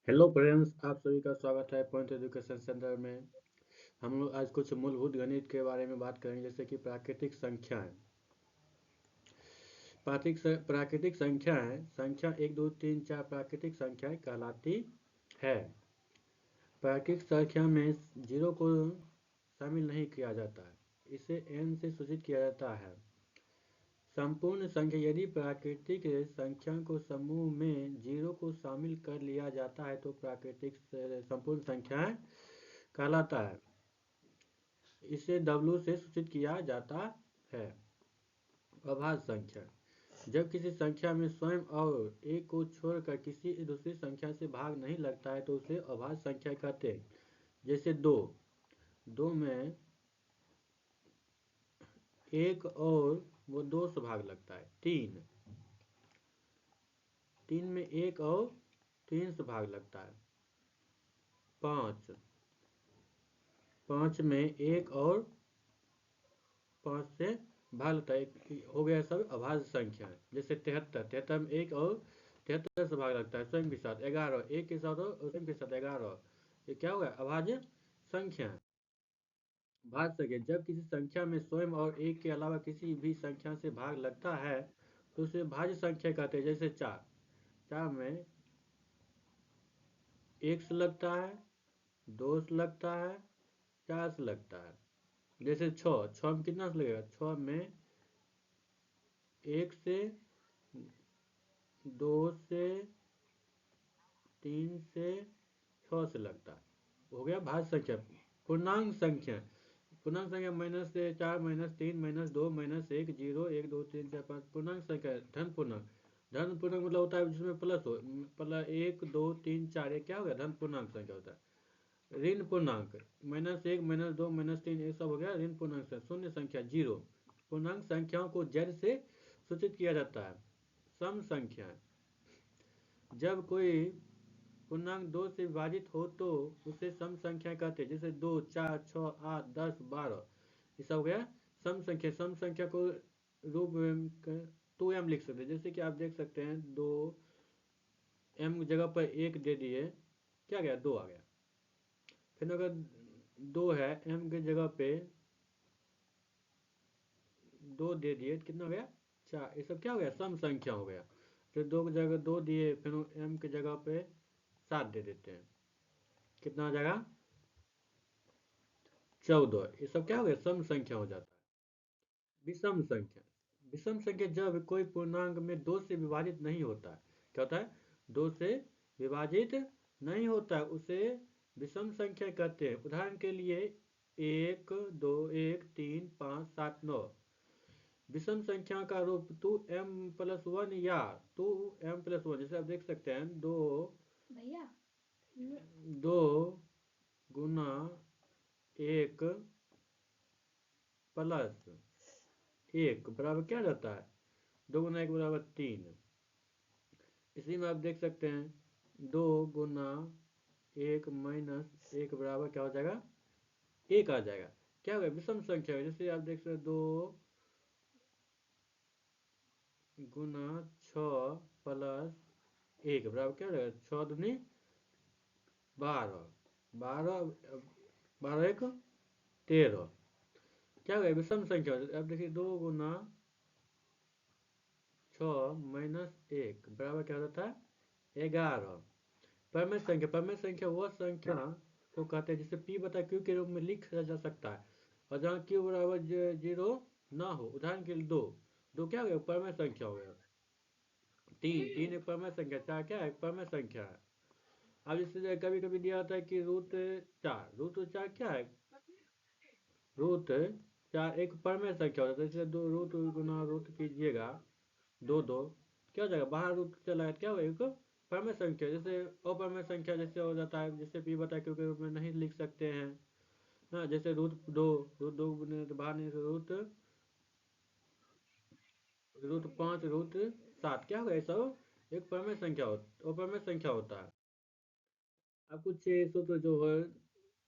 Hello friends, आप सभी का स्वागत है पॉइंट एजुकेशन सेंटर में। हम लोग आज कुछ मूलभूत गणित के बारे में बात करेंगे, जैसे कि प्राकृतिक संख्याएं। प्राकृतिक संख्या 1 2 3 4 प्राकृतिक संख्याएं कहलाती है। प्राकृतिक संख्या में जीरो को शामिल नहीं किया जाता है, इसे n से सूचित किया जाता है। संपूर्ण संख्या, यदि प्राकृतिक संख्या को समूह में जीरो को शामिल कर लिया जाता है तो प्राकृतिक संपूर्ण संख्याएं कहलाता है। इसे W से सूचित किया जाता है। अभाज्य संख्या, जब किसी संख्या में स्वयं और एक को छोड़कर किसी दूसरी संख्या से भाग नहीं लगता है तो उसे अभाज्य संख्या कहते हैं। जैसे दो में एक और वो दो से भाग लगता है। तीन में एक और तीन से भाग लगता है। पाँच में एक और पाँच से भाग लगता है। हो गया सब अभाज्य संख्या। जैसे 73 में एक और 73 से भाग लगता है स्वयं के साथ। 11 एक के साथ और स्वयं के साथ 11, ये क्या होगा? अभाज्य संख्या। भाज्य संख्या, जब किसी संख्या में स्वयं और एक के अलावा किसी भी संख्या से भाग लगता है तो उसे भाज्य संख्या कहते हैं। जैसे 4 में एक से लगता है, दो से लगता है, 4 से लगता है। जैसे 6 में कितना से लगेगा? 6 में एक से, दो से, तीन से, 6 से लगता है। हो गया भाज्य संख्या। पूर्णांक संख्या, -4 -3 -2 -1 0 1 2 3 4 5 पूर्णांक संख्या। धन पूर्णांक मतलब होता है जिसमें प्लस हो। प्लस 1 2 3 4, ये क्या हो गया? धन पूर्णांक संख्या होता है। ऋण पूर्णांक, -1 -2 -3, ये सब हो गया ऋण पूर्णांक संख्या। शून्य संख्या 0। पूर्णांक संख्याओं को z से सूचित किया जाता है। सम संख्या, जब कोई पूर्णांक 2 से विभाजित हो तो उसे सम संख्या कहते हैं। जैसे 2 4 6 8 10 12, ये सब हो गया सम संख्या। सम संख्या को रूप 2m लिख सकते हैं। जैसे कि आप देख सकते हैं, 2m की जगह पर 1 दे दिए, क्या गया? 2 आ गया। फिर अगर 2 है, m की जगह पे 2 दे दिए तो कितना हो गया? 4। ये सब क्या हो गया? सम संख्या हो गया। फिर 2 की जगह 2 दिए, फिर m की जगह पे 7 दे देते हैं, कितना आ जाएगा? 14। ये सब क्या हो गया? सम संख्या हो जाता है। विषम संख्या, विषम संख्या जब कोई पूर्णांक में 2 से विभाजित नहीं होता है। क्या होता है? 2 से विभाजित नहीं होता है, उसे विषम संख्या कहते हैं। उदाहरण के लिए 1 2 1 3 5 7 9। विषम संख्या का रूप 2m+1 या 2m+1। जैसे आप देख सकते हैं, भैया 2 गुना 1 प्लस 1 बराबर क्या रहता है? 2 गुना 1 बराबर 3। इसी में आप देख सकते हैं, 2 गुना 1 माइनस 1 बराबर क्या हो जाएगा? 1 आ जाएगा। क्या होगा? विषम संख्या है। जैसे आप देख सकते हैं, 2 गुना 6 प्लस 1 बराबर क्या हो जाएगा? 6 दूनी 12, 12 12 1 13। क्या होगा? विषम संख्या। अब देखिए, 2 गुना 6 माइनस 1 बराबर क्या होता है? 11। परमेय संख्या, परमेय संख्या वह संख्या को कहते हैं जिसे p बटा q के रूप में लिखा जा सकता है और जहाँ q बराबर 0 ना हो। उदाहरण के लिए 2 क्या हो गया? परमेय संख्या हो गया। 3 एक परमेय संख्या। 4 क्या है? परमेय संख्या है। अब इससे कभी कभी दिया होता है कि रूट 4 क्या है? रूट 4 एक परमेय संख्या होता है। इसलिए 2 रूट गुना रूट कीजिएगा, 2 क्या हो जाएगा? बाहर रूट चला गया, क्या होगा? एक परमेय संख्या। जैसे अपरमेय संख्या जैसे हो जाता है, जिसे p बटा q के रूप में नहीं लिख सकते हैं। हाँ, जैसे रूट 2 बाहर नहीं, रूट 5 रूट 7, क्या होगा? ये सब एक परमेय संख्या अपरमेय संख्या होता है। अब कुछ सूत्र जो है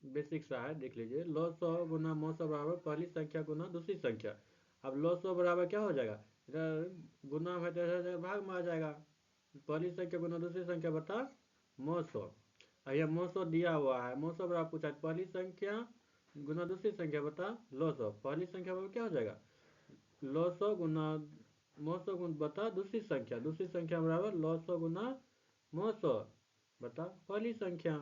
बेसिक सा है, देख लीजिए। लॉस 100 गुना मौ 100 बराबर पहली संख्या गुना दूसरी संख्या। अब लॉस 100 बराबर क्या हो जाएगा? इधर गुना में तो भाग में आ जाएगा। पहली संख्या गुना दूसरी संख्या बता मौ 100। यह मौसो दिया हुआ है, मौसो बराबर पूछा है पहली संख्या गुना दूसरी संख्या बता लॉसो। पहली संख्या बराबर क्या हो जाएगा, लॉसो गुना मौसो गुण बता दूसरी संख्या, दूसरी संख्या बराबर लॉसो गुना मौसो बता पहली संख्या।